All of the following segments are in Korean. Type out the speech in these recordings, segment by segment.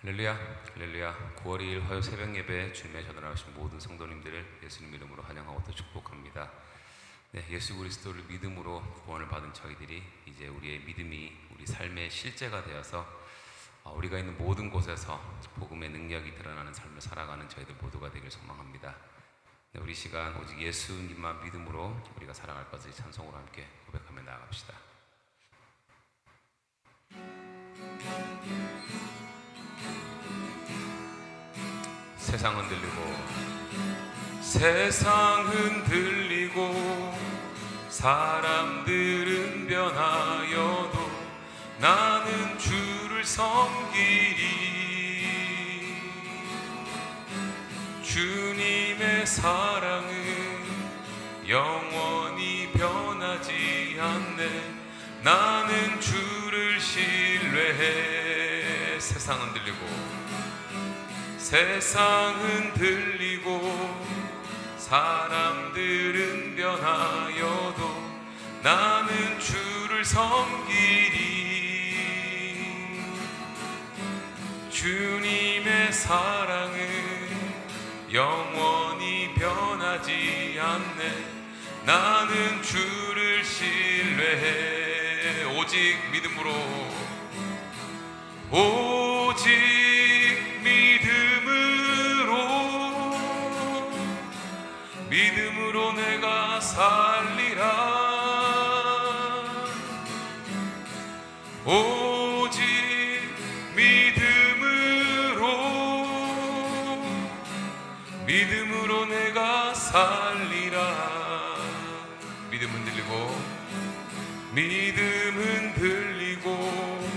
할렐루야, 할렐루야. 9월 2일 화요 새벽 예배에 주님의 전화하신 모든 성도님들을 예수님 이름으로 환영하고 또 축복합니다. 네, 예수 그리스도를 믿음으로 구원을 받은 저희들이 이제 우리의 믿음이 우리 삶의 실제가 되어서 우리가 있는 모든 곳에서 복음의 능력이 드러나는 삶을 살아가는 저희들 모두가 되길 소망합니다. 네, 우리 시간 오직 예수님만 믿음으로 우리가 살아갈 것을 찬송으로 함께 고백하며 나아갑시다. 세상 흔들리고 사람들은 변하여도 나는 주를 섬기리. 주님의 사랑은 영원히 변하지 않네. 나는 주를 신뢰해. 세상 흔들리고 사람들은 변하여도 나는 주를 섬기리. 주님의 사랑은 영원히 변하지 않네. 나는 주를 신뢰해. 오직 믿음으로 내가 살리라. 오직 믿음으로 내가 살리라. 믿음 흔들리고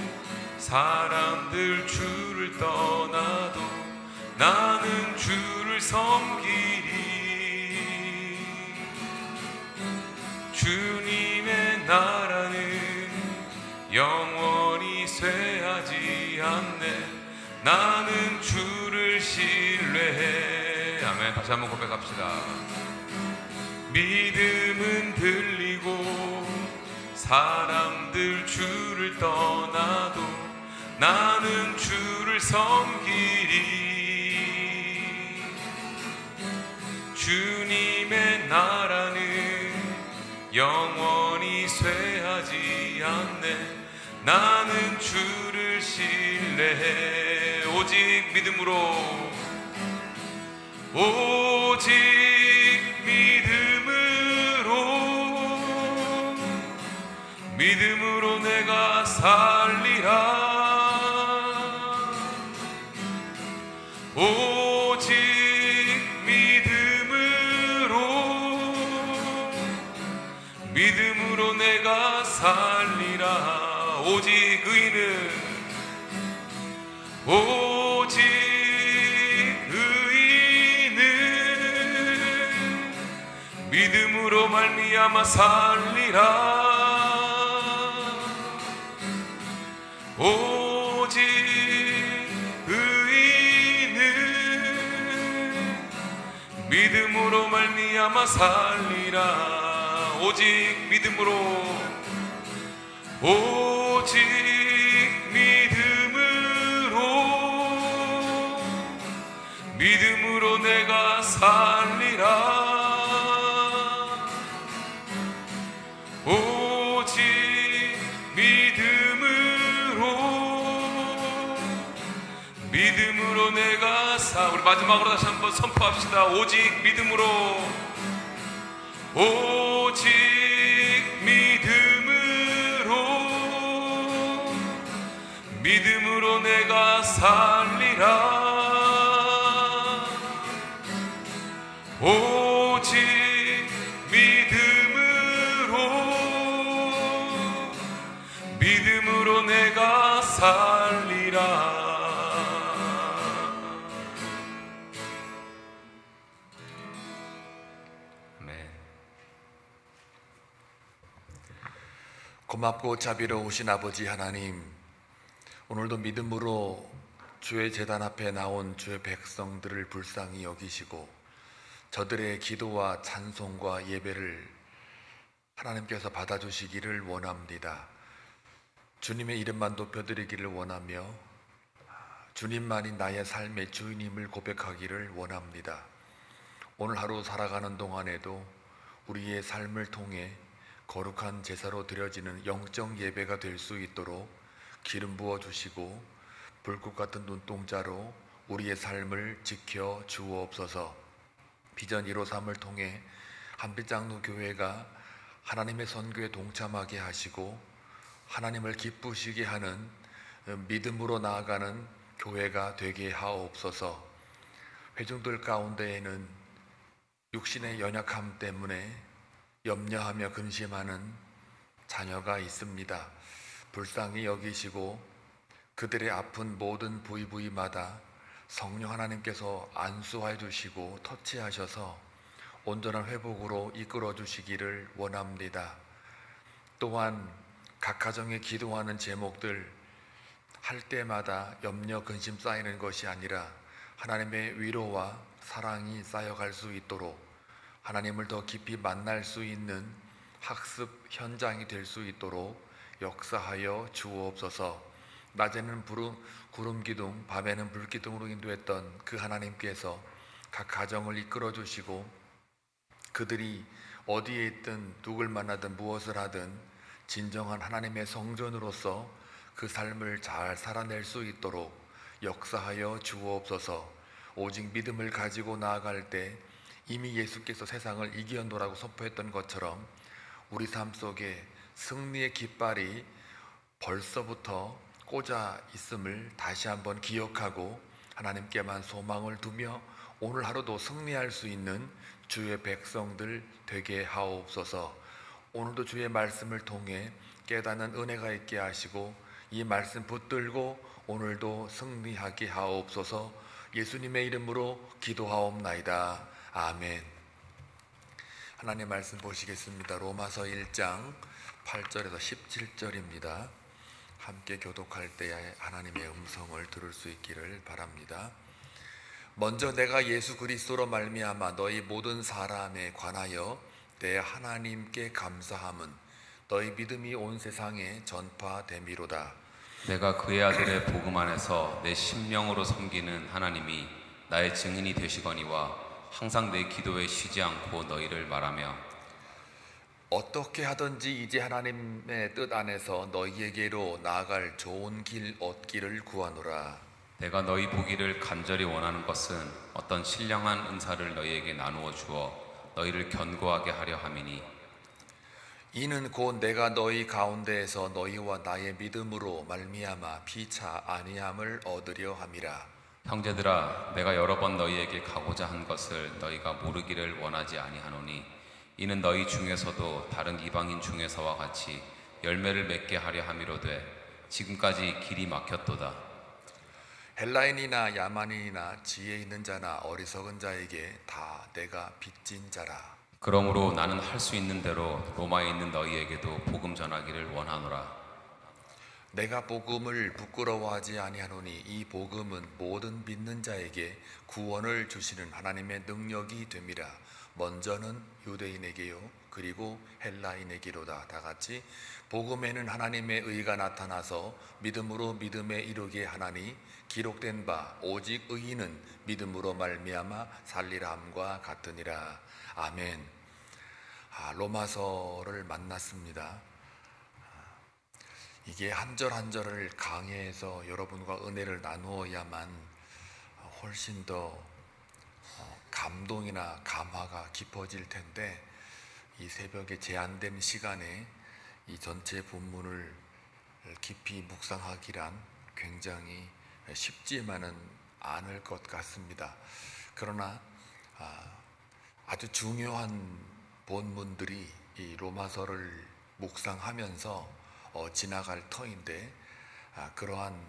사람들 주를 떠나도 나는 주를 섬기리. 주님의 나라는 영원히 쇠하지 않네. 나는 주를 신뢰해. 아멘. 다시 한번 고백합시다. 믿음 흔들리고 사람들 주를 떠나도 나는 주를 섬기리. 주님의 나라는 영원히 쇠하지 않네. 나는 주를 신뢰해. 오직 믿음으로 내가 살리라. 오직 믿음으로 내가 살리라. 오직 의인은 믿음으로 말미암아 살리라. 오직 의인은 믿음으로 말미암아 살리라. 오직 믿음으로 내가 살리라. 오직 믿음으로 내가 우리 마지막으로 다시 한번 선포합시다. 오직 믿음으로 내가 살리라. 오직 믿음으로 내가 살리라. 고맙고 자비로우신 아버지 하나님, 오늘도 믿음으로 주의 제단 앞에 나온 주의 백성들을 불쌍히 여기시고 저들의 기도와 찬송과 예배를 하나님께서 받아주시기를 원합니다. 주님의 이름만 높여드리기를 원하며 주님만이 나의 삶의 주인임을 고백하기를 원합니다. 오늘 하루 살아가는 동안에도 우리의 삶을 통해 거룩한 제사로 드려지는 영적 예배가 될 수 있도록 기름 부어 주시고 불꽃 같은 눈동자로 우리의 삶을 지켜 주옵소서. 비전 153을 통해 한빛장로 교회가 하나님의 선교에 동참하게 하시고 하나님을 기쁘시게 하는 믿음으로 나아가는 교회가 되게 하옵소서. 회중들 가운데에는 육신의 연약함 때문에 염려하며 근심하는 자녀가 있습니다. 불쌍히 여기시고 그들의 아픈 모든 부위마다 성령 하나님께서 안수해 주시고 터치하셔서 온전한 회복으로 이끌어 주시기를 원합니다. 또한 각 가정에 기도하는 제목들 할 때마다 염려 근심 쌓이는 것이 아니라 하나님의 위로와 사랑이 쌓여갈 수 있도록 하나님을 더 깊이 만날 수 있는 학습 현장이 될 수 있도록 역사하여 주옵소서. 낮에는 구름 기둥, 밤에는 불 기둥으로 인도했던 그 하나님께서 각 가정을 이끌어 주시고 그들이 어디에 있든 누굴 만나든 무엇을 하든 진정한 하나님의 성전으로서 그 삶을 잘 살아낼 수 있도록 역사하여 주옵소서. 오직 믿음을 가지고 나아갈 때 이미 예수께서 세상을 이기었노라고 선포했던 것처럼 우리 삶 속에 승리의 깃발이 벌써부터 꽂아 있음을 다시 한번 기억하고 하나님께만 소망을 두며 오늘 하루도 승리할 수 있는 주의 백성들 되게 하옵소서. 오늘도 주의 말씀을 통해 깨닫는 은혜가 있게 하시고 이 말씀 붙들고 오늘도 승리하게 하옵소서. 예수님의 이름으로 기도하옵나이다. 아멘. 하나님의 말씀 보시겠습니다. 로마서 1장 8절에서 17절입니다. 함께 교독할 때 하나님의 음성을 들을 수 있기를 바랍니다. 먼저 내가 예수 그리스도로 말미암아 너희 모든 사람에 관하여 내 하나님께 감사함은 너희 믿음이 온 세상에 전파됨이로다. 내가 그의 아들의 복음 안에서 내 심령으로 섬기는 하나님이 나의 증인이 되시거니와 항상 내 기도에 쉬지 않고 너희를 말하며 어떻게 하든지 이제 하나님의 뜻 안에서 너희에게로 나아갈 좋은 길 얻기를 구하노라. 내가 너희 보기를 간절히 원하는 것은 어떤 신령한 은사를 너희에게 나누어 주어 너희를 견고하게 하려 함이니 이는 곧 내가 너희 가운데에서 너희와 나의 믿음으로 말미암아 피차 아니함을 얻으려 함이라. 형제들아 내가 여러 번 너희에게 가고자 한 것을 너희가 모르기를 원하지 아니하노니 이는 너희 중에서도 다른 이방인 중에서와 같이 열매를 맺게 하려 함이로되 지금까지 길이 막혔도다. 헬라인이나 야만인이나 지혜 있는 자나 어리석은 자에게 다 내가 빚진 자라. 그러므로 나는 할 수 있는 대로 로마에 있는 너희에게도 복음 전하기를 원하노라. 내가 복음을 부끄러워하지 아니하노니 이 복음은 모든 믿는 자에게 구원을 주시는 하나님의 능력이 됨이라. 먼저는 유대인에게요 그리고 헬라인에게로다. 다 같이 복음에는 하나님의 의가 나타나서 믿음으로 믿음에 이르게 하나니 기록된 바 오직 의인은 믿음으로 말미암아 살리라 함과 같으니라. 아멘. 로마서를 만났습니다. 이게 한 절 한 절을 강해해서 여러분과 은혜를 나누어야만 훨씬 더 감동이나 감화가 깊어질 텐데 이 새벽에 제한된 시간에 이 전체 본문을 깊이 묵상하기란 굉장히 쉽지만은 않을 것 같습니다. 그러나 아주 중요한 본문들이 이 로마서를 묵상하면서 지나갈 터인데 그러한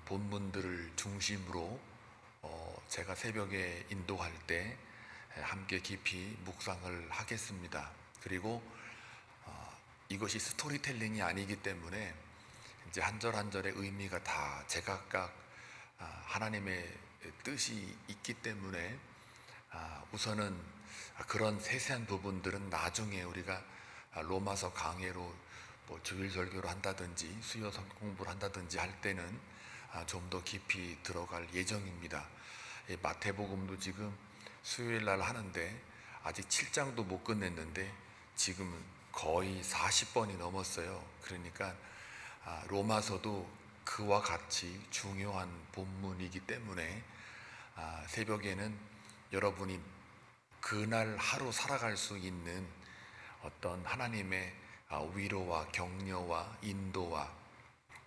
본문들을 중심으로 제가 새벽에 인도할 때 함께 깊이 묵상을 하겠습니다. 그리고 이것이 스토리텔링이 아니기 때문에 이제 한 절 한 절의 의미가 다 제각각 하나님의 뜻이 있기 때문에 우선은 그런 세세한 부분들은 나중에 우리가 로마서 강해로 뭐 주일 설교를 한다든지 수요 공부를 한다든지 할 때는 좀 더 깊이 들어갈 예정입니다. 마태복음도 지금 수요일 날 하는데 아직 7장도 못 끝냈는데 지금은 거의 40번이 넘었어요. 그러니까 로마서도 그와 같이 중요한 본문이기 때문에 새벽에는 여러분이 그날 하루 살아갈 수 있는 어떤 하나님의 위로와 격려와 인도와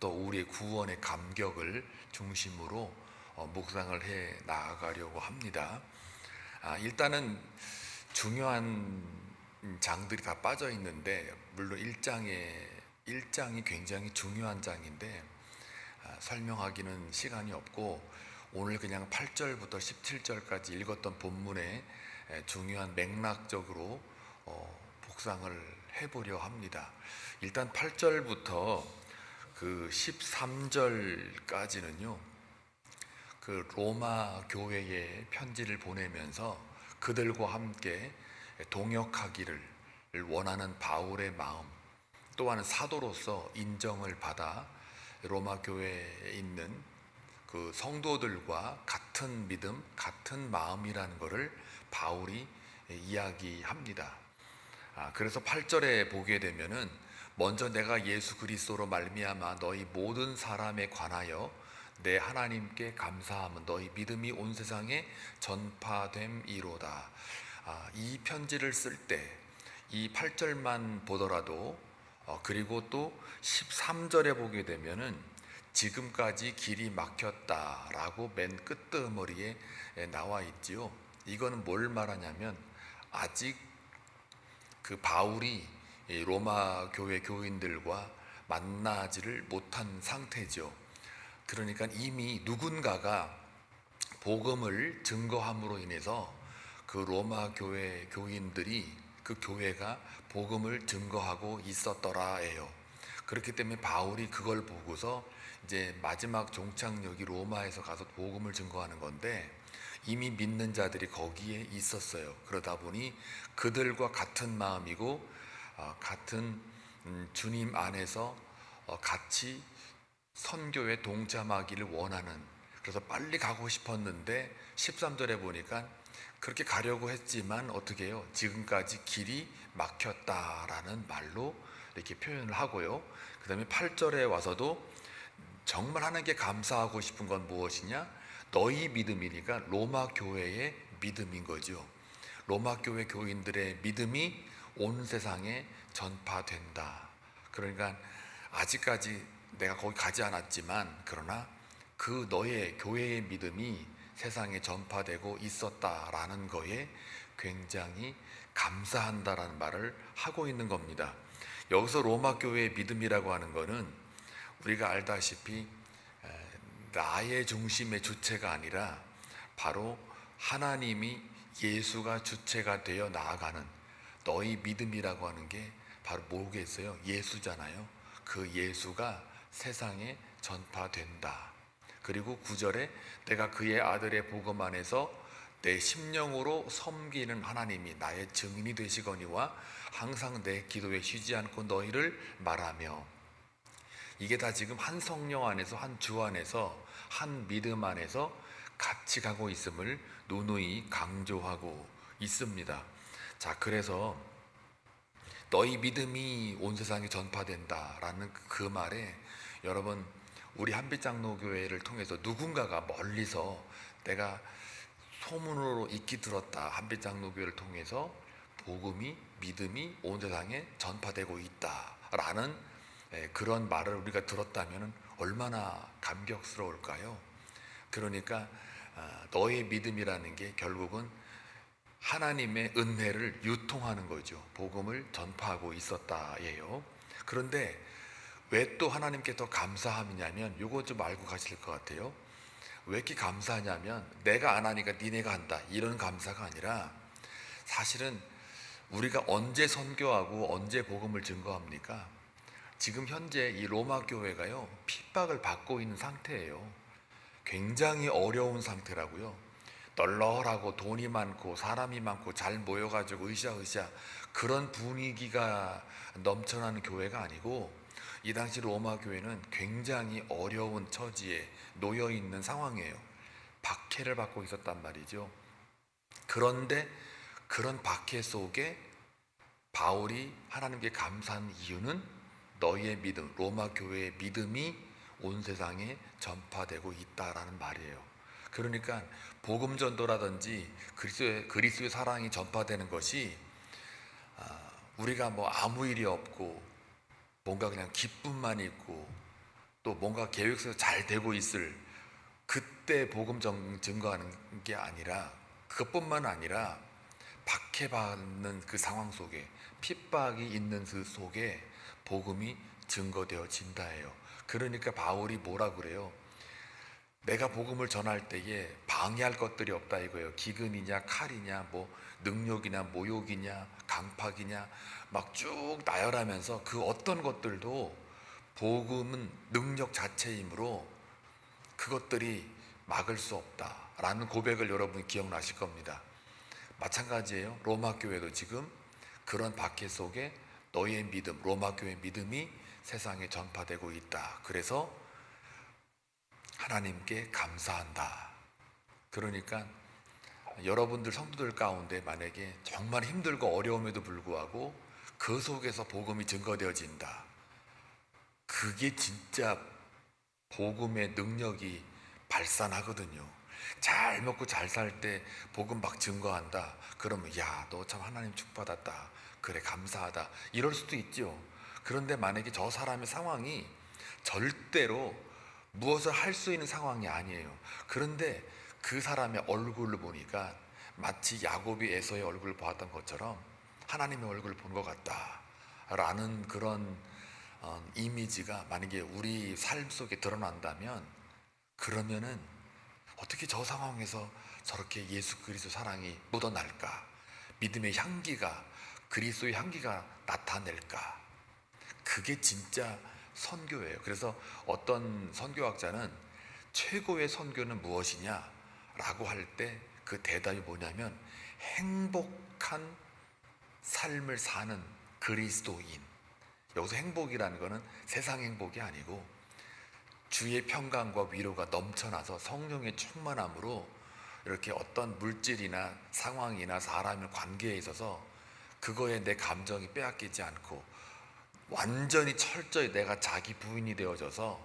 또 우리의 구원의 감격을 중심으로 묵상을 해 나아가려고 합니다. 일단은 중요한 장들이 다 빠져 있는데, 물론 1장이 굉장히 중요한 장인데 설명하기는 시간이 없고, 오늘 그냥 8절부터 17절까지 읽었던 본문의 중요한 맥락적으로 묵상을 해보려 합니다. 일단 8절부터 그 13절까지는요, 그 로마 교회에 편지를 보내면서 그들과 함께 동역하기를 원하는 바울의 마음, 또한 사도로서 인정을 받아 로마 교회에 있는 그 성도들과 같은 믿음, 같은 마음이라는 것을 바울이 이야기합니다. 그래서 8절에 보게 되면은 먼저 내가 예수 그리스도로 말미암아 너희 모든 사람에 관하여 내 하나님께 감사함은 너희 믿음이 온 세상에 전파됨이로다. 이 편지를 쓸 때 이 8절만 보더라도 그리고 또 13절에 보게 되면은 지금까지 길이 막혔다라고 맨 끝머리에 나와 있지요. 이거는 뭘 말하냐면 아직 그 바울이 로마 교회 교인들과 만나지를 못한 상태죠. 그러니까 이미 누군가가 복음을 증거함으로 인해서 그 로마 교회 교인들이 그 교회가 복음을 증거하고 있었더라예요. 그렇기 때문에 바울이 그걸 보고서 이제 마지막 종착역이 로마에서 가서 복음을 증거하는 건데, 이미 믿는 자들이 거기에 있었어요. 그러다 보니 그들과 같은 마음이고 같은 주님 안에서 같이 선교에 동참하기를 원하는, 그래서 빨리 가고 싶었는데 13절에 보니까 그렇게 가려고 했지만 어떻게 해요? 지금까지 길이 막혔다라는 말로 이렇게 표현을 하고요. 그 다음에 8절에 와서도 정말 하나님께 감사하고 싶은 건 무엇이냐? 너희 믿음이니까 로마 교회의 믿음인 거죠. 로마 교회 교인들의 믿음이 온 세상에 전파된다. 그러니까 아직까지 내가 거기 가지 않았지만 그러나 그 너의 교회의 믿음이 세상에 전파되고 있었다라는 거에 굉장히 감사한다라는 말을 하고 있는 겁니다. 여기서 로마 교회의 믿음이라고 하는 거는 우리가 알다시피 나의 중심의 주체가 아니라 바로 하나님이 예수가 주체가 되어 나아가는, 너희 믿음이라고 하는 게 바로 뭐겠어요? 예수잖아요. 그 예수가 세상에 전파된다. 그리고 9절에 내가 그의 아들의 복음 안에서 내 심령으로 섬기는 하나님이 나의 증인이 되시거니와 항상 내 기도에 쉬지 않고 너희를 말하며, 이게 다 지금 한 성령 안에서, 한 주 안에서, 한 믿음 안에서 같이 가고 있음을 누누이 강조하고 있습니다. 자, 그래서 너희 믿음이 온 세상에 전파된다라는 그 말에 여러분, 우리 한빛장로교회를 통해서 누군가가 멀리서 내가 소문으로 익히 들었다, 한빛장로교회를 통해서 복음이, 믿음이 온 세상에 전파되고 있다라는 그런 말을 우리가 들었다면 얼마나 감격스러울까요? 그러니까 너의 믿음이라는 게 결국은 하나님의 은혜를 유통하는 거죠. 복음을 전파하고 있었다예요. 그런데 왜 또 하나님께 더 감사함이냐면, 요거 좀 알고 가실 것 같아요. 왜 이렇게 감사하냐면 내가 안 하니까 니네가 한다, 이런 감사가 아니라, 사실은 우리가 언제 선교하고 언제 복음을 증거합니까? 지금 현재 이 로마 교회가요, 핍박을 받고 있는 상태예요. 굉장히 어려운 상태라고요. 널널하고 돈이 많고 사람이 많고 잘 모여가지고 으쌰으쌰 그런 분위기가 넘쳐나는 교회가 아니고, 이 당시 로마 교회는 굉장히 어려운 처지에 놓여 있는 상황이에요. 박해를 받고 있었단 말이죠. 그런데 그런 박해 속에 바울이 하나님께 감사한 이유는 너희의 믿음, 로마 교회의 믿음이 온 세상에 전파되고 있다라는 말이에요. 그러니까 복음 전도라든지 그리스도의 사랑이 전파되는 것이 우리가 뭐 아무 일이 없고 뭔가 그냥 기쁨만 있고 또 뭔가 계획서 잘 되고 있을 그때 복음 증거하는 게 아니라, 그것뿐만 아니라 박해받는 그 상황 속에, 핍박이 있는 그 속에 복음이 증거되어진다예요. 그러니까 바울이 뭐라 그래요? 내가 복음을 전할 때에 방해할 것들이 없다 이거예요. 기근이냐 칼이냐 뭐 능력이냐 모욕이냐 강팍이냐 막 쭉 나열하면서 그 어떤 것들도 복음은 능력 자체이므로 그것들이 막을 수 없다라는 고백을 여러분 기억나실 겁니다. 마찬가지예요. 로마 교회도 지금 그런 박해 속에 너희의 믿음, 로마 교회의 믿음이 세상에 전파되고 있다. 그래서 하나님께 감사한다. 그러니까 여러분들 성도들 가운데 만약에 정말 힘들고 어려움에도 불구하고 그 속에서 복음이 증거되어진다. 그게 진짜 복음의 능력이 발산하거든요. 잘 먹고 잘 살 때 복음 막 증거한다. 그러면 야, 너 참 하나님 축복받았다. 그래 감사하다. 이럴 수도 있죠. 그런데 만약에 저 사람의 상황이 절대로 무엇을 할 수 있는 상황이 아니에요. 그런데 그 사람의 얼굴을 보니까 마치 야곱이 에서의 얼굴을 보았던 것처럼 하나님의 얼굴을 본 것 같다 라는 그런 이미지가 만약에 우리 삶 속에 드러난다면, 그러면은 어떻게 저 상황에서 저렇게 예수 그리스도 사랑이 묻어날까? 믿음의 향기가, 그리스도의 향기가 나타낼까? 그게 진짜 선교예요. 그래서 어떤 선교학자는 최고의 선교는 무엇이냐? 라고 할 때 그 대답이 뭐냐면 행복한 삶을 사는 그리스도인. 여기서 행복이라는 것은 세상 행복이 아니고 주의 평강과 위로가 넘쳐나서 성령의 충만함으로 이렇게 어떤 물질이나 상황이나 사람의 관계에 있어서 그거에 내 감정이 빼앗기지 않고 완전히 철저히 내가 자기 부인이 되어져서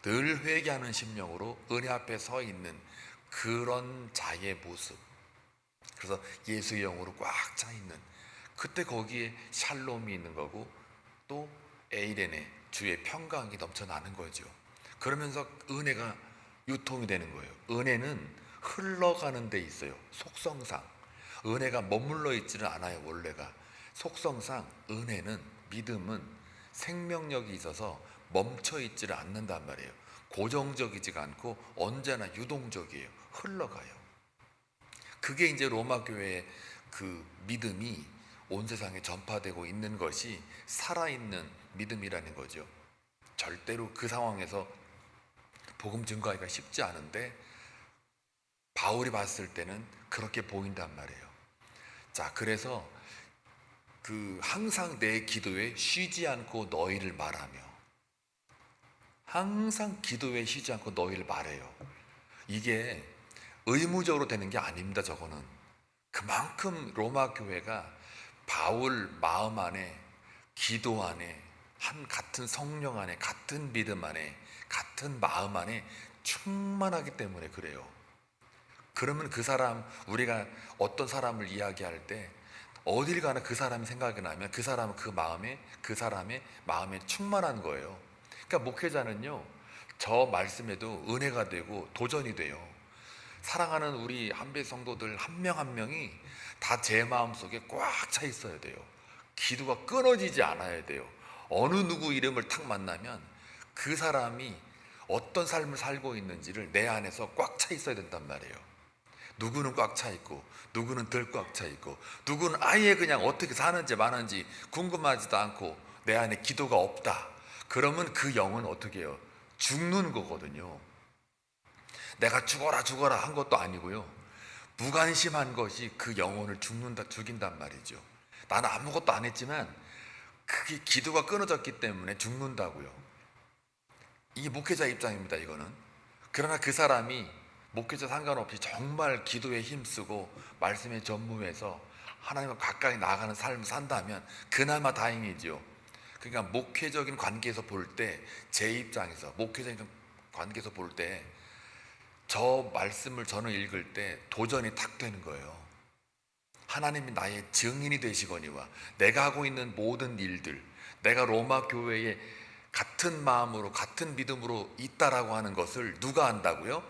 늘 회개하는 심령으로 은혜 앞에 서 있는 그런 자의 모습. 그래서 예수의 영으로 꽉 차 있는, 그때 거기에 샬롬이 있는 거고 또 에이레네 주의 평강이 넘쳐나는 거죠. 그러면서 은혜가 유통이 되는 거예요. 은혜는 흘러가는 데 있어요. 속성상 은혜가 머물러 있지는 않아요. 원래가 속성상 은혜는, 믿음은 생명력이 있어서 멈춰 있지를 않는단 말이에요. 고정적이지가 않고 언제나 유동적이에요. 흘러가요. 그게 이제 로마 교회의 그 믿음이 온 세상에 전파되고 있는 것이 살아있는 믿음이라는 거죠. 절대로 그 상황에서 복음 증거하기가 쉽지 않은데 바울이 봤을 때는 그렇게 보인단 말이에요. 자, 그래서 항상 내 기도에 쉬지 않고 너희를 말하며, 항상 기도에 쉬지 않고 너희를 말해요. 이게 의무적으로 되는 게 아닙니다. 저거는 그만큼 로마 교회가 바울 마음 안에, 기도 안에, 같은 성령 안에, 같은 믿음 안에, 같은 마음 안에 충만하기 때문에 그래요. 그러면 그 사람, 우리가 어떤 사람을 이야기할 때 어딜 가나 그 사람이 생각이 나면 그 사람은 그 사람의 마음에 충만한 거예요. 그러니까 목회자는요, 저 말씀에도 은혜가 되고 도전이 돼요. 사랑하는 우리 한배 성도들 한 명 한 명이 다 제 마음속에 꽉 차 있어야 돼요. 기도가 끊어지지 않아야 돼요. 어느 누구 이름을 탁 만나면 그 사람이 어떤 삶을 살고 있는지를 내 안에서 꽉 차 있어야 된단 말이에요. 누구는 꽉 차 있고 누구는 덜 꽉 차 있고 누구는 아예 그냥 어떻게 사는지 마는지 궁금하지도 않고 내 안에 기도가 없다. 그러면 그 영은 어떻게 해요? 죽는 거거든요. 내가 죽어라 한 것도 아니고요. 무관심한 것이 그 영혼을 죽인단 말이죠. 나는 아무것도 안 했지만 그게 기도가 끊어졌기 때문에 죽는다고요. 이게 목회자 입장입니다, 이거는. 그러나 그 사람이 목회자 상관없이 정말 기도에 힘쓰고 말씀에 전무해서 하나님과 가까이 나아가는 삶을 산다면 그나마 다행이죠. 그러니까 목회적인 관계에서 볼 때, 제 입장에서 목회적인 관계에서 볼 때 저 말씀을 저는 읽을 때 도전이 탁 되는 거예요. 하나님이 나의 증인이 되시거니와 내가 하고 있는 모든 일들, 내가 로마 교회에 같은 마음으로 같은 믿음으로 있다라고 하는 것을 누가 안다고요?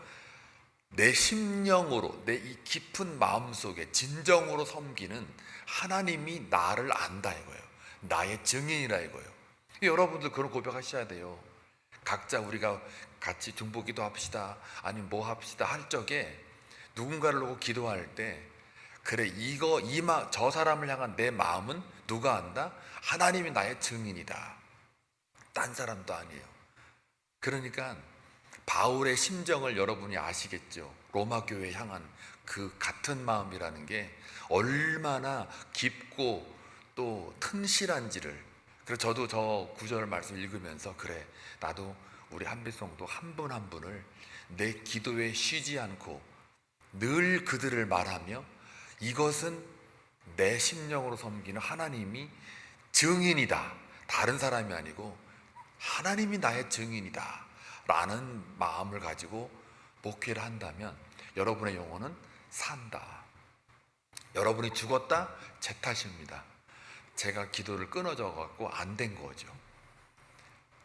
내 심령으로, 내 이 깊은 마음속에 진정으로 섬기는 하나님이 나를 안다 이거예요. 나의 증인이라 이거예요. 여러분들 그런 고백하셔야 돼요. 각자 우리가 같이 중보기도 합시다, 아니면 뭐 합시다 할 적에 누군가를 놓고 기도할 때, 그래 저 사람을 향한 내 마음은 누가 안다? 하나님이 나의 증인이다. 딴 사람도 아니에요. 그러니까 바울의 심정을 여러분이 아시겠죠. 로마 교회에 향한 그 같은 마음이라는 게 얼마나 깊고 또 튼실한지를. 그래서 저도 저 구절 말씀 읽으면서 그래, 나도 우리 한빛성도 한 분 한 분을 내 기도에 쉬지 않고 늘 그들을 말하며 이것은 내 심령으로 섬기는 하나님이 증인이다, 다른 사람이 아니고 하나님이 나의 증인이다 라는 마음을 가지고 목회를 한다면 여러분의 영혼은 산다. 여러분이 죽었다? 제 탓입니다. 제가 기도를 끊어져 갖고 안 된 거죠.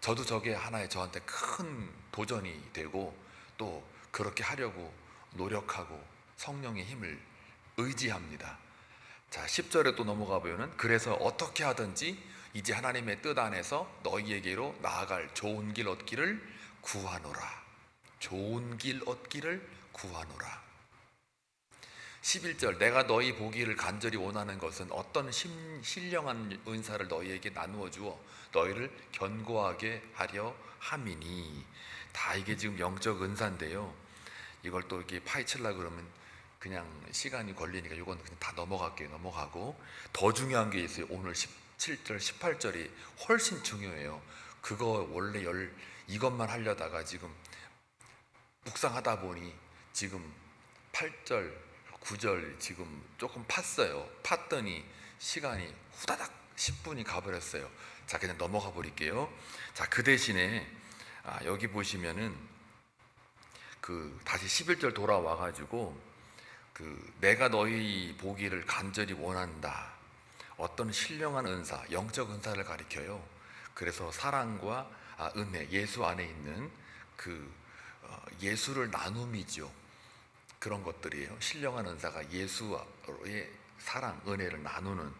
저도 저게 하나의 저한테 큰 도전이 되고 또 그렇게 하려고 노력하고 성령의 힘을 의지합니다. 자, 10절에 또 넘어가 보면은 그래서 어떻게 하든지 이제 하나님의 뜻 안에서 너희에게로 나아갈 좋은 길 얻기를 구하노라. 좋은 길 얻기를 구하노라. 11절 내가 너희 보기를 간절히 원하는 것은 어떤 신령한 은사를 너희에게 나누어 주어 너희를 견고하게 하려 함이니. 다 이게 지금 영적 은사인데요. 이걸 또 이렇게 파헤치려고 그러면 그냥 시간이 걸리니까 이건 그냥 다 넘어갈게요. 넘어가고 더 중요한 게 있어요. 오늘 17절 18절이 훨씬 중요해요. 그거 원래 이것만 하려다가 지금 묵상하다 보니 지금 8절 9절 지금 조금 팠어요. 팠더니 시간이 후다닥 10분이 가버렸어요. 자, 그냥 넘어가 버릴게요. 자, 그 대신에 여기 보시면은 그 다시 11절 돌아와 가지고 내가 너희 보기를 간절히 원한다. 어떤 신령한 은사, 영적 은사를 가리켜요. 그래서 사랑과 은혜, 예수 안에 있는 예수를 나눔이죠. 그런 것들이에요. 신령한 은사가 예수의 사랑, 은혜를 나누는,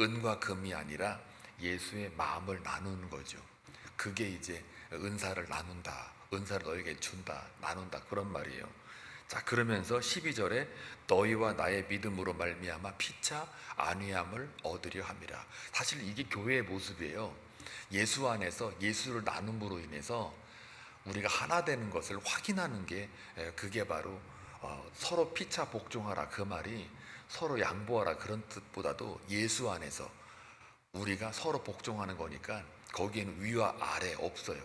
은과 금이 아니라 예수의 마음을 나누는 거죠. 그게 이제 은사를 나눈다, 은사를 너에게 준다, 나눈다, 그런 말이에요. 자, 그러면서 12절에 너희와 나의 믿음으로 말미암아 피차 안위함을 얻으려 함이라. 사실 이게 교회의 모습이에요. 예수 안에서 예수를 나눔으로 인해서 우리가 하나 되는 것을 확인하는 게, 그게 바로 서로 피차 복종하라, 그 말이 서로 양보하라 그런 뜻보다도 예수 안에서 우리가 서로 복종하는 거니까 거기에는 위와 아래 없어요.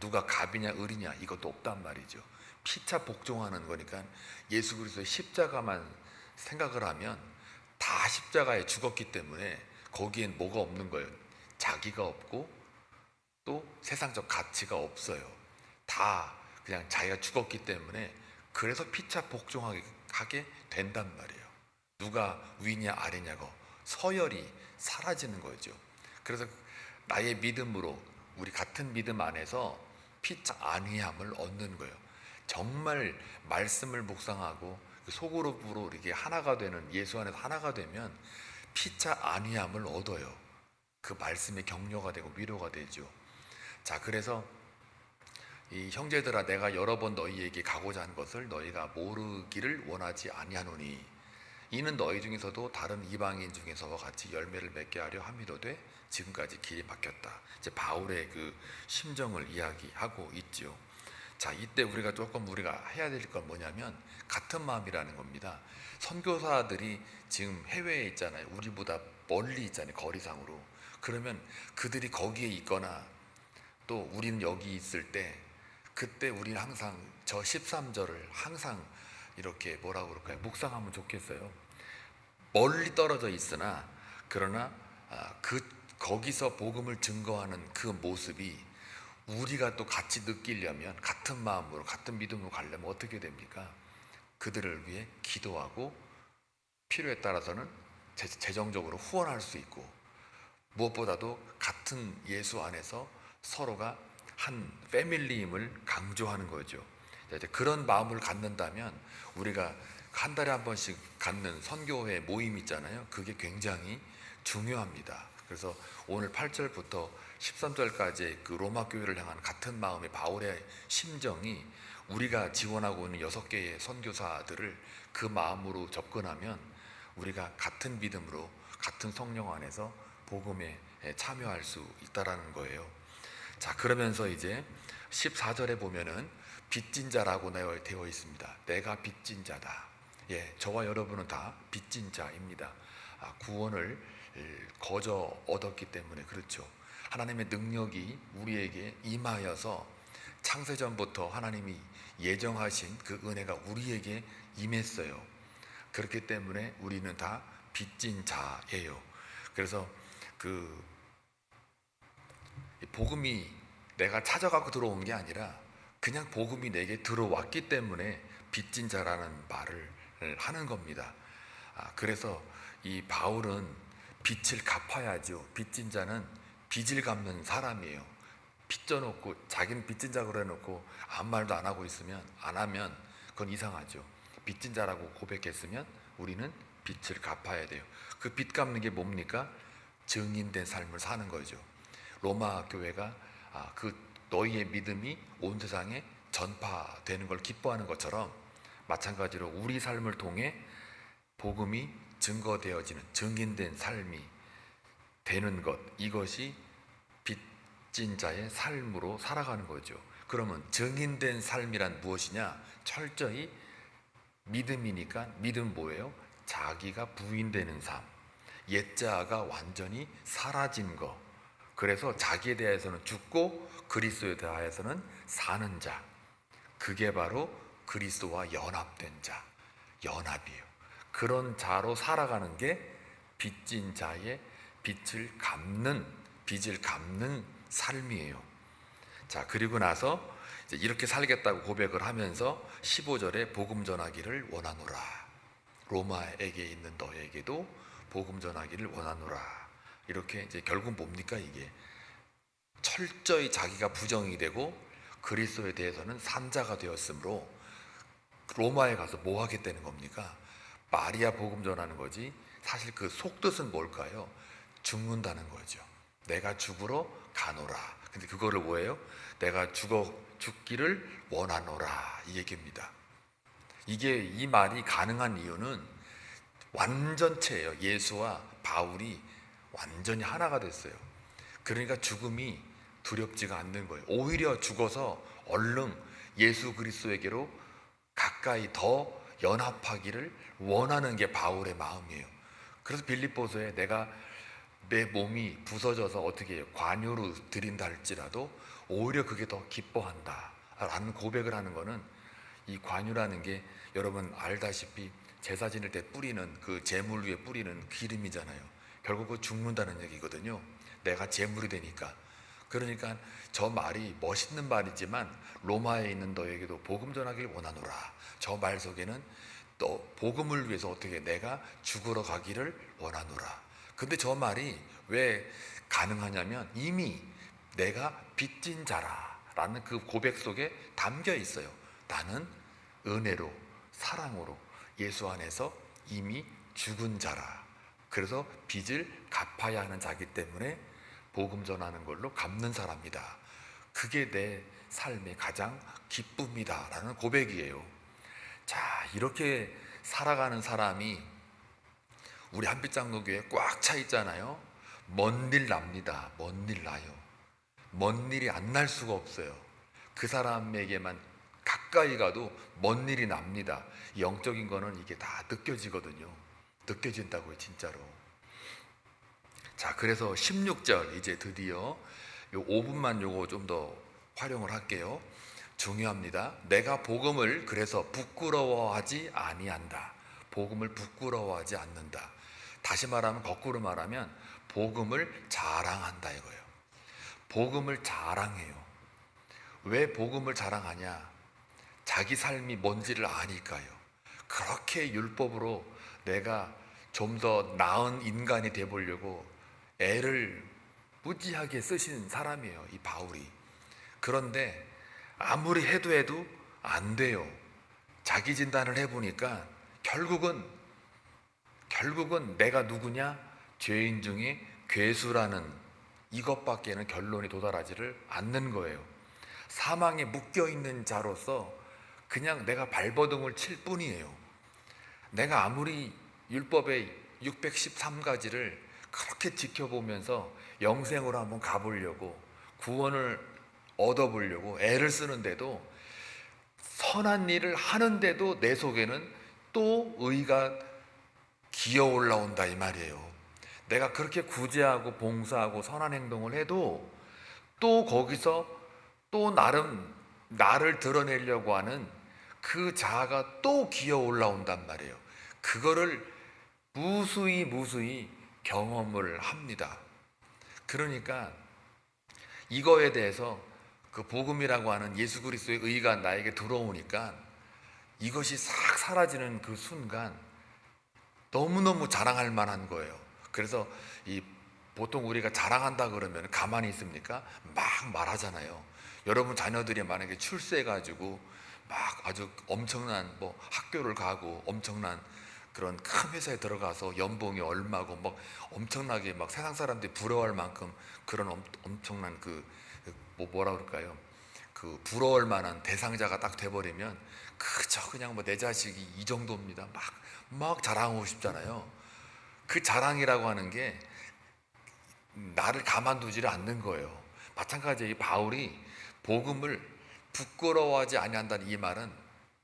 누가 갑이냐 을이냐 이것도 없단 말이죠. 피차 복종하는 거니까 예수 그리스도의 십자가만 생각을 하면 다 십자가에 죽었기 때문에 거기엔 뭐가 없는 거예요. 자기가 없고 또 세상적 가치가 없어요. 다 그냥 자기가 죽었기 때문에 그래서 피차 복종하게 된단 말이에요. 누가 위냐 아래냐고 서열이 사라지는 거죠. 그래서 나의 믿음으로 우리 같은 믿음 안에서 피차 안위함을 얻는 거예요. 정말 말씀을 묵상하고 소그룹으로 이렇게 하나가 되는, 예수 안에서 하나가 되면 피차 안위함을 얻어요. 그 말씀의 격려가 되고 위로가 되죠. 자, 그래서 이 형제들아, 내가 여러 번 너희에게 가고자 한 것을 너희가 모르기를 원하지 아니하노니 이는 너희 중에서도 다른 이방인 중에서와 같이 열매를 맺게 하려 함이로되 지금까지 길이 막혔다. 이제 바울의 그 심정을 이야기하고 있죠. 자, 이때 우리가 해야 될 건 뭐냐면 같은 마음이라는 겁니다. 선교사들이 지금 해외에 있잖아요. 우리보다 멀리 있잖아요. 거리상으로. 그러면 그들이 거기에 있거나 또 우리는 여기 있을 때 그때 우리는 항상 저 13절을 항상 이렇게 뭐라고 그럴까요? 묵상하면 좋겠어요. 멀리 떨어져 있으나 그러나 거기서 복음을 증거하는 그 모습이 우리가 또 같이 느끼려면 같은 마음으로 같은 믿음으로 가려면 어떻게 됩니까? 그들을 위해 기도하고 필요에 따라서는 재정적으로 후원할 수 있고 무엇보다도 같은 예수 안에서 서로가 한 패밀리임을 강조하는 거죠. 이제 그런 마음을 갖는다면 우리가 한 달에 한 번씩 갖는 선교회 모임 있잖아요. 그게 굉장히 중요합니다. 그래서 오늘 8절부터 13절까지 그 로마 교회를 향한 같은 마음의 바울의 심정이 우리가 지원하고 있는 6개의 선교사들을 그 마음으로 접근하면 우리가 같은 믿음으로 같은 성령 안에서 복음에 참여할 수 있다라는 거예요. 자, 그러면서 이제 14절에 보면은 빚진 자라고 되어 있습니다. 내가 빚진 자다. 예, 저와 여러분은 다 빚진 자입니다. 구원을 거저 얻었기 때문에 그렇죠. 하나님의 능력이 우리에게 임하여서 창세전부터 하나님이 예정하신 그 은혜가 우리에게 임했어요. 그렇기 때문에 우리는 다 빚진 자예요. 그래서 그 복음이 내가 찾아가고 들어온 게 아니라 그냥 복음이 내게 들어왔기 때문에 빚진 자라는 말을 하는 겁니다. 그래서 이 바울은 빚을 갚아야죠. 빚진 자는 빚을 갚는 사람이에요. 빚져놓고 자기는 빚진 자 그래놓고 아무 말도 안 하고 있으면 안 하면 그건 이상하죠. 빚진 자라고 고백했으면 우리는 빚을 갚아야 돼요. 그 빚 갚는 게 뭡니까? 증인된 삶을 사는 거죠. 로마 교회가 그 너희의 믿음이 온 세상에 전파되는 걸 기뻐하는 것처럼 마찬가지로 우리 삶을 통해 복음이 증거되어지는 증인된 삶이 되는 것, 이것이 빚진 자의 삶으로 살아가는 거죠. 그러면 증인된 삶이란 무엇이냐? 철저히 믿음이니까 믿음 뭐예요? 자기가 부인되는 삶, 옛자가 완전히 사라진 것. 그래서 자기에 대해서는 죽고 그리스도에 대해서는 사는 자. 그게 바로 그리스도와 연합된 자, 연합이에요. 그런 자로 살아가는 게 빚진 자의 빚을 갚는 삶이에요. 자, 그리고 나서 이제 이렇게 살겠다고 고백을 하면서 15절에 복음 전하기를 원하노라. 로마에게 있는 너에게도 복음 전하기를 원하노라. 이렇게 이제 결국 뭡니까 이게? 철저히 자기가 부정이 되고 그리스도에 대해서는 산자가 되었으므로 로마에 가서 뭐 하겠다는 겁니까? 마리아 복음 전하는 거지. 사실 그 속뜻은 뭘까요? 죽는다는 거죠. 내가 죽으러 가노라. 근데 그거를 뭐예요? 내가 죽기를 원하노라 이 얘기입니다. 이 말이 가능한 이유는 완전체예요. 예수와 바울이 완전히 하나가 됐어요. 그러니까 죽음이 두렵지가 않는 거예요. 오히려 죽어서 얼른 예수 그리스도에게로 가까이 더 연합하기를 원하는 게 바울의 마음이에요. 그래서 빌립보서에 내가 내 몸이 부서져서 어떻게 해요? 관유로 드린다 할지라도 오히려 그게 더 기뻐한다 라는 고백을 하는 거는, 이 관유라는 게 여러분 알다시피 제사 지낼 때 뿌리는 그 제물 위에 뿌리는 기름이잖아요. 결국 그 죽는다는 얘기거든요. 내가 제물이 되니까. 그러니까 저 말이 멋있는 말이지만 로마에 있는 너에게도 복음 전하기를 원하노라. 저 말 속에는 너 복음을 위해서 어떻게 내가 죽으러 가기를 원하노라. 근데 저 말이 왜 가능하냐면 이미 내가 빚진 자라라는 그 고백 속에 담겨 있어요. 나는 은혜로 사랑으로 예수 안에서 이미 죽은 자라. 그래서 빚을 갚아야 하는 자기 때문에 복음 전하는 걸로 갚는 사람이다. 그게 내 삶의 가장 기쁨이다 라는 고백이에요. 자, 이렇게 살아가는 사람이 우리 한빛장로교회에 꽉 차 있잖아요. 먼 일 납니다. 먼 일 나요. 먼 일이 안 날 수가 없어요. 그 사람에게만 가까이 가도 먼 일이 납니다. 영적인 거는 이게 다 느껴지거든요. 느껴진다고요, 진짜로. 자, 그래서 16절 이제 드디어 요 5분만 요거 좀 더 활용을 할게요. 중요합니다. 내가 복음을 그래서 부끄러워하지 아니한다. 복음을 부끄러워하지 않는다. 다시 말하면, 거꾸로 말하면 복음을 자랑한다 이거예요. 복음을 자랑해요. 왜 복음을 자랑하냐? 자기 삶이 뭔지를 아니까요. 그렇게 율법으로 내가 좀 더 나은 인간이 되보려고 애를 무지하게 쓰신 사람이에요, 이 바울이. 그런데 아무리 해도 안 돼요. 자기 진단을 해보니까 결국은 내가 누구냐? 죄인 중에 괴수라는 이것밖에는 결론이 도달하지를 않는 거예요. 사망에 묶여있는 자로서 그냥 내가 발버둥을 칠 뿐이에요. 내가 아무리 율법의 613가지를 그렇게 지켜보면서 영생으로 한번 가보려고, 구원을 얻어보려고 애를 쓰는데도, 선한 일을 하는데도 내 속에는 또 의가 기어 올라온다 이 말이에요. 내가 그렇게 구제하고 봉사하고 선한 행동을 해도 또 거기서 또 나름 나를 드러내려고 하는 그 자아가 또 기어 올라온단 말이에요. 그거를 무수히 경험을 합니다. 그러니까 이거에 대해서 그 복음이라고 하는 예수 그리스도의 의가 나에게 들어오니까 이것이 싹 사라지는 그 순간 너무너무 자랑할 만한 거예요. 그래서 보통 우리가 자랑한다 그러면 가만히 있습니까? 막 말하잖아요. 여러분 자녀들이 만약에 출세해가지고 막 아주 엄청난 학교를 가고 엄청난 그런 큰 회사에 들어가서 연봉이 얼마고 막 엄청나게 막 세상 사람들이 부러워할 만큼 그런 엄청난 뭐라 그럴까요? 그 부러워할 만한 대상자가 딱 돼버리면 그저 그냥 내 자식이 이 정도입니다. 막 자랑하고 싶잖아요. 그 자랑이라고 하는 게 나를 가만두지를 않는 거예요. 마찬가지로 이 바울이 복음을 부끄러워하지 아니한다는 이 말은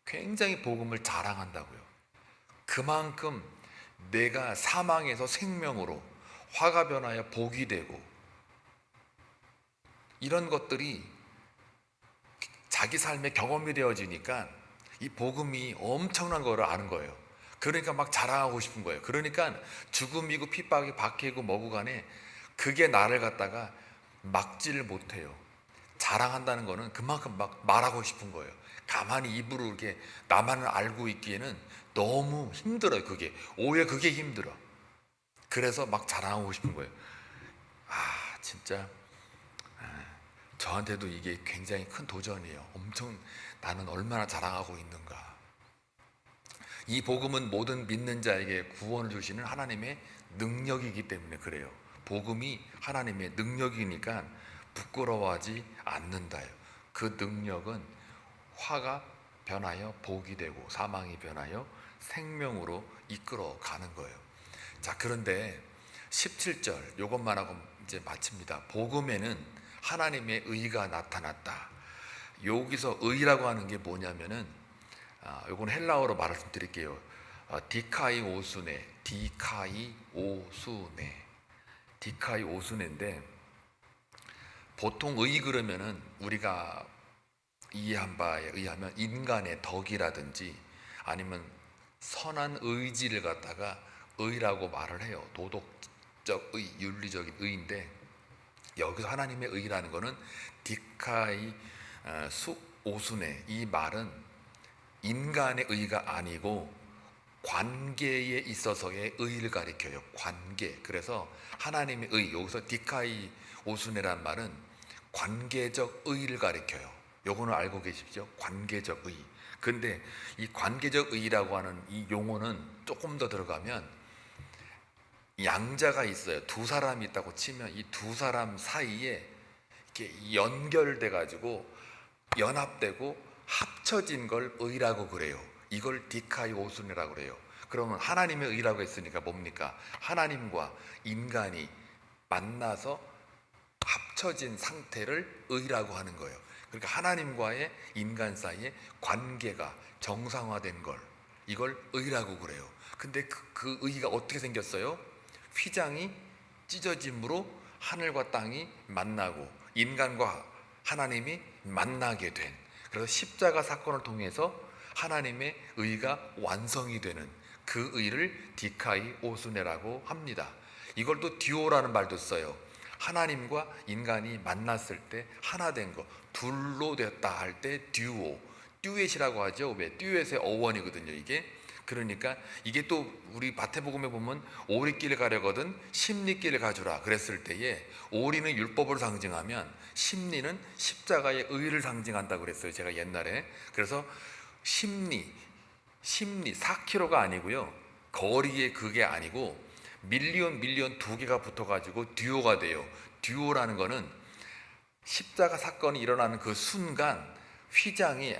굉장히 복음을 자랑한다고요. 그만큼 내가 사망에서 생명으로, 화가 변하여 복이 되고, 이런 것들이 자기 삶의 경험이 되어지니까 이 복음이 엄청난 거를 아는 거예요. 그러니까 막 자랑하고 싶은 거예요. 그러니까 죽음이고 핍박이 박해고 뭐고 간에 그게 나를 갖다가 막지를 못해요. 자랑한다는 거는 그만큼 막 말하고 싶은 거예요. 가만히 입으로 이렇게 나만을 알고 있기에는 너무 힘들어요. 오히려 그게 힘들어. 그래서 막 자랑하고 싶은 거예요. 진짜 저한테도 이게 굉장히 큰 도전이에요. 엄청 나는 얼마나 자랑하고 있는가. 이 복음은 모든 믿는 자에게 구원을 주시는 하나님의 능력이기 때문에 그래요. 복음이 하나님의 능력이니까 부끄러워하지 않는다요. 그 능력은 화가 변하여 복이 되고 사망이 변하여 생명으로 이끌어 가는 거예요. 자, 그런데 17절 요것만 하고 이제 마칩니다. 복음에는 하나님의 의가 나타났다. 여기서 의라고 하는 게 뭐냐면은 요건 헬라어로 말씀드릴게요. 디카이오수네, 디카이오수네인데, 보통 의 그러면은 우리가 이해한 바에 의하면 인간의 덕이라든지 아니면 선한 의지를 갖다가 의라고 말을 해요. 도덕적 의, 윤리적인 의인데, 여기서 하나님의 의라는 거는 디카이 오수네, 이 말은 인간의 의가 아니고 관계에 있어서의 의를 가리켜요. 관계. 그래서 하나님의 의, 여기서 디카이 오수네란 말은 관계적 의를 가리켜요. 요거는 알고 계십시오. 관계적 의. 근데 이 관계적 의라고 하는 이 용어는 조금 더 들어가면, 양자가 있어요. 두 사람이 있다고 치면 이 두 사람 사이에 이렇게 연결돼 가지고 연합되고 합쳐진 걸 의라고 그래요. 이걸 디카이 오수네라고 그래요. 그러면 하나님의 의라고 했으니까 뭡니까? 하나님과 인간이 만나서 합쳐진 상태를 의라고 하는 거예요. 그러니까 하나님과의 인간 사이의 관계가 정상화된 걸, 이걸 의라고 그래요. 근데 그 의가 어떻게 생겼어요? 휘장이 찢어짐으로 하늘과 땅이 만나고 인간과 하나님이 만나게 된, 그래서 십자가 사건을 통해서 하나님의 의가 완성이 되는 그 의를 디카이오스네라고 합니다. 이걸 또 듀오라는 말도 써요. 하나님과 인간이 만났을 때 하나 된 거, 둘로 됐다 할 때 듀오, 듀엣이라고 하죠. 왜? 듀엣의 어원이거든요, 이게. 그러니까 이게 또 우리 마태복음에 보면 오리길을 가려거든 십리길을 가주라 그랬을 때에, 오리는 율법을 상징하면 십리는 십자가의 의를 상징한다고 그랬어요, 제가 옛날에. 그래서 십리 4km가 아니고요, 거리의 그게 아니고 밀리언 두 개가 붙어가지고 듀오가 돼요. 듀오라는 거는 십자가 사건이 일어나는 그 순간 휘장이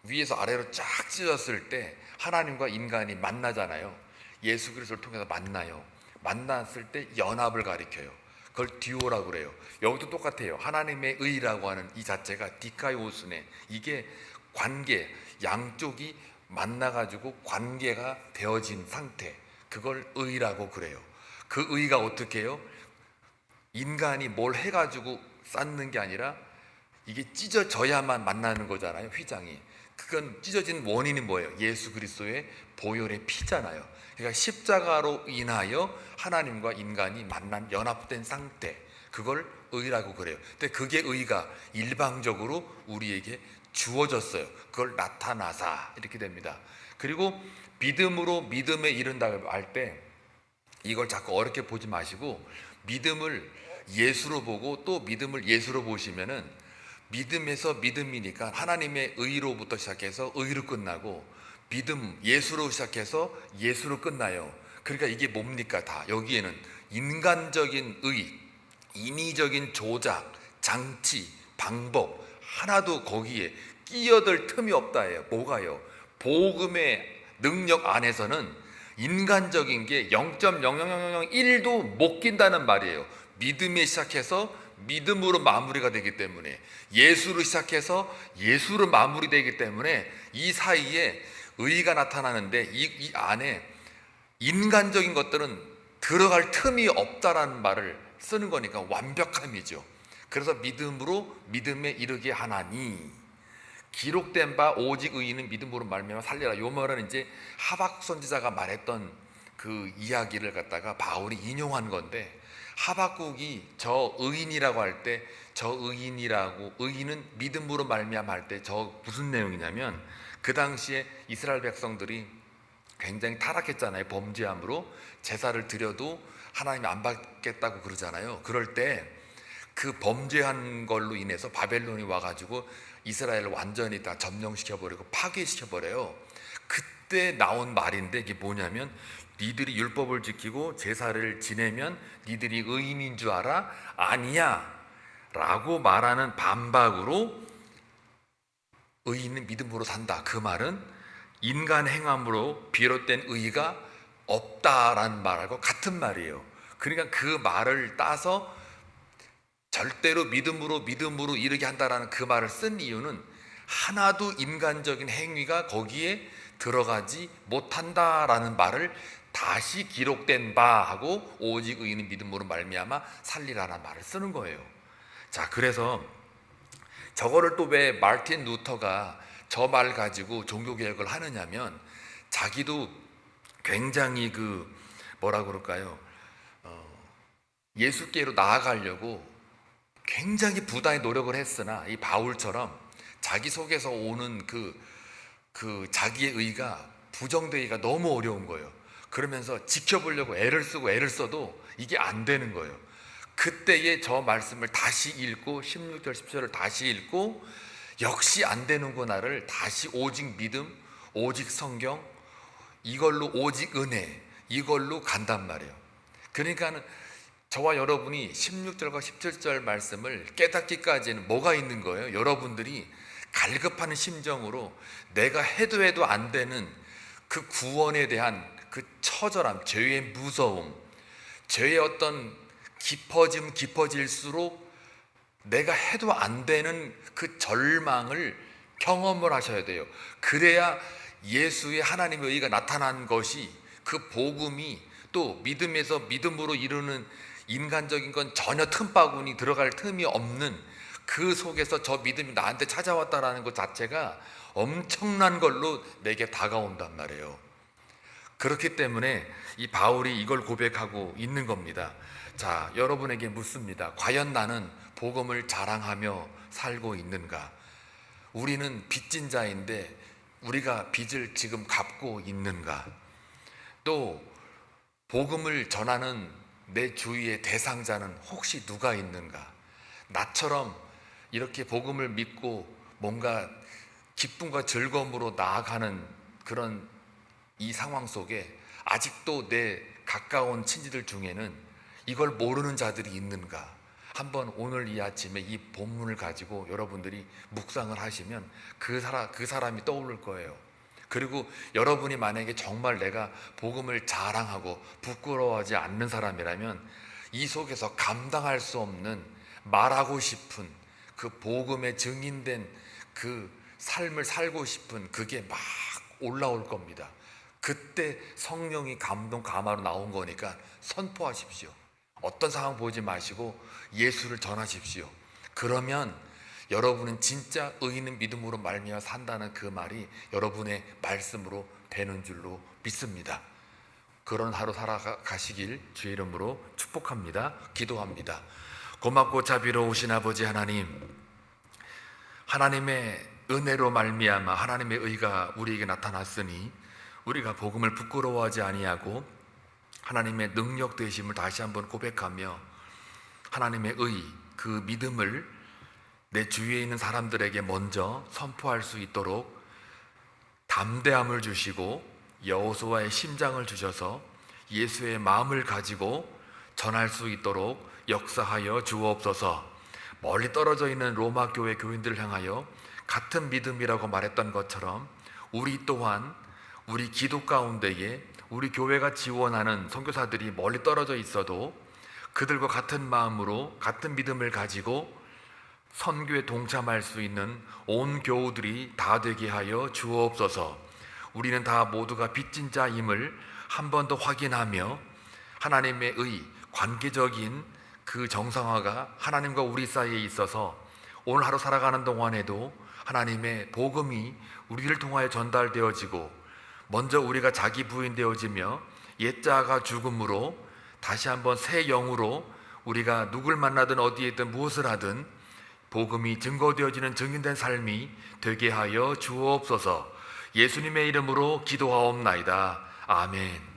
위에서 아래로 쫙 찢어졌을 때 하나님과 인간이 만나잖아요. 예수 그리스도를 통해서 만나요. 만났을 때 연합을 가리켜요. 그걸 듀오라고 그래요. 여기도 똑같아요. 하나님의 의라고 하는 이 자체가 디카이오스네, 이게 관계, 양쪽이 만나가지고 관계가 되어진 상태, 그걸 의라고 그래요. 그 의가 어떻게 해요? 인간이 뭘 해가지고 쌓는 게 아니라 이게 찢어져야만 만나는 거잖아요, 휘장이. 그건 찢어진 원인이 뭐예요? 예수 그리스도의 보혈의 피잖아요. 그러니까 십자가로 인하여 하나님과 인간이 만난 연합된 상태, 그걸 의라고 그래요. 근데 그게 의가 일방적으로 우리에게 주어졌어요. 그걸 나타나사 이렇게 됩니다. 그리고 믿음으로 믿음에 이른다고 할 때 이걸 자꾸 어렵게 보지 마시고 믿음을 예수로 보고 또 믿음을 예수로 보시면은 믿음에서 믿음이니까 하나님의 의로부터 시작해서 의로 끝나고 믿음 예수로 시작해서 예수로 끝나요. 그러니까 이게 뭡니까? 다 여기에는 인간적인 의, 인위적인 조작, 장치, 방법 하나도 거기에 끼어들 틈이 없다예요. 뭐가요? 복음의 능력 안에서는 인간적인 게 0.00001도 못 낀다는 말이에요. 믿음에 시작해서 믿음으로 마무리가 되기 때문에, 예수로 시작해서 예수로 마무리되기 때문에 이 사이에 의가 나타나는데 이 안에 인간적인 것들은 들어갈 틈이 없다라는 말을 쓰는 거니까 완벽함이죠. 그래서 믿음으로 믿음에 이르게 하나니 기록된 바 오직 의인은 믿음으로 말미암아 살리라. 요 말은 이제 하박국 선지자가 말했던 그 이야기를 갖다가 바울이 인용한 건데, 하박국이 저 의인이라고 할 때 저 의인이라고, 의인은 믿음으로 말미암아 할 때 저 무슨 내용이냐면, 그 당시에 이스라엘 백성들이 굉장히 타락했잖아요. 범죄함으로 제사를 드려도 하나님이 안 받겠다고 그러잖아요. 그럴 때 그 범죄한 걸로 인해서 바벨론이 와가지고 이스라엘을 완전히 다 점령시켜버리고 파괴시켜버려요. 그때 나온 말인데 이게 뭐냐면, 니들이 율법을 지키고 제사를 지내면 니들이 의인인 줄 알아? 아니야 라고 말하는 반박으로 의인은 믿음으로 산다. 그 말은 인간 행함으로 비롯된 의가 없다라는 말하고 같은 말이에요. 그러니까 그 말을 따서 절대로 믿음으로 이르게 한다라는 그 말을 쓴 이유는 하나도 인간적인 행위가 거기에 들어가지 못한다라는 말을 다시 기록된 바 하고 오직 의인은 믿음으로 말미암아 살리라는 말을 쓰는 거예요. 자, 그래서 저거를 또 왜 마르틴 루터가 저 말 가지고 종교개혁을 하느냐면, 자기도 굉장히 그 뭐라 그럴까요, 예수께로 나아가려고 굉장히 부단히 노력을 했으나 이 바울처럼 자기 속에서 오는 그 자기의 의가 부정되기가 너무 어려운 거예요. 그러면서 지켜보려고 애를 써도 이게 안 되는 거예요. 그때에 저 말씀을 다시 읽고 16절 10절을 다시 읽고 역시 안 되는구나를 다시 오직 믿음, 오직 성경, 이걸로 오직 은혜, 이걸로 간단 말이에요. 그러니까는 저와 여러분이 16절과 17절 말씀을 깨닫기까지는 뭐가 있는 거예요? 여러분들이 갈급하는 심정으로 내가 해도 안 되는 그 구원에 대한 그 처절함, 죄의 무서움, 죄의 어떤 깊어질수록 내가 해도 안 되는 그 절망을 경험을 하셔야 돼요. 그래야 예수의 하나님의 의가 나타난 것이, 그 복음이 또 믿음에서 믿음으로 이루는 인간적인 건 전혀 틈바구니 들어갈 틈이 없는 그 속에서 저 믿음이 나한테 찾아왔다라는 것 자체가 엄청난 걸로 내게 다가온단 말이에요. 그렇기 때문에 이 바울이 이걸 고백하고 있는 겁니다. 자, 여러분에게 묻습니다. 과연 나는 복음을 자랑하며 살고 있는가? 우리는 빚진 자인데 우리가 빚을 지금 갚고 있는가? 또 복음을 전하는 내 주위의 대상자는 혹시 누가 있는가? 나처럼 이렇게 복음을 믿고 뭔가 기쁨과 즐거움으로 나아가는 그런 이 상황 속에 아직도 내 가까운 친지들 중에는 이걸 모르는 자들이 있는가? 한번 오늘 이 아침에 이 본문을 가지고 여러분들이 묵상을 하시면 그 사람이 떠오를 거예요. 그리고 여러분이 만약에 정말 내가 복음을 자랑하고 부끄러워하지 않는 사람이라면 이 속에서 감당할 수 없는 말하고 싶은 그 복음에 증인된 그 삶을 살고 싶은 그게 막 올라올 겁니다. 그때 성령이 감동 감화로 나온 거니까 선포하십시오. 어떤 상황 보지 마시고 예수를 전하십시오. 그러면 여러분은 진짜 의인은 믿음으로 말미암아 산다는 그 말이 여러분의 말씀으로 되는 줄로 믿습니다. 그런 하루 살아가시길 주의 이름으로 축복합니다. 기도합니다. 고맙고 자비로우신 아버지 하나님, 하나님의 은혜로 말미암아 하나님의 의가 우리에게 나타났으니 우리가 복음을 부끄러워하지 아니하고 하나님의 능력 되심을 다시 한번 고백하며 하나님의 의, 그 믿음을 내 주위에 있는 사람들에게 먼저 선포할 수 있도록 담대함을 주시고 여호수아의 심장을 주셔서 예수의 마음을 가지고 전할 수 있도록 역사하여 주옵소서. 멀리 떨어져 있는 로마 교회 교인들을 향하여 같은 믿음이라고 말했던 것처럼 우리 또한 우리 기도 가운데에 우리 교회가 지원하는 선교사들이 멀리 떨어져 있어도 그들과 같은 마음으로 같은 믿음을 가지고 선교에 동참할 수 있는 온 교우들이 다 되게 하여 주옵소서. 우리는 다 모두가 빚진 자임을 한 번 더 확인하며 하나님의 의, 관계적인 그 정상화가 하나님과 우리 사이에 있어서 오늘 하루 살아가는 동안에도 하나님의 복음이 우리를 통하여 전달되어지고 먼저 우리가 자기 부인되어지며 옛자가 죽음으로 다시 한번 새 영으로 우리가 누굴 만나든 어디에 있든 무엇을 하든 복음이 증거되어지는 증인된 삶이 되게 하여 주옵소서. 예수님의 이름으로 기도하옵나이다. 아멘.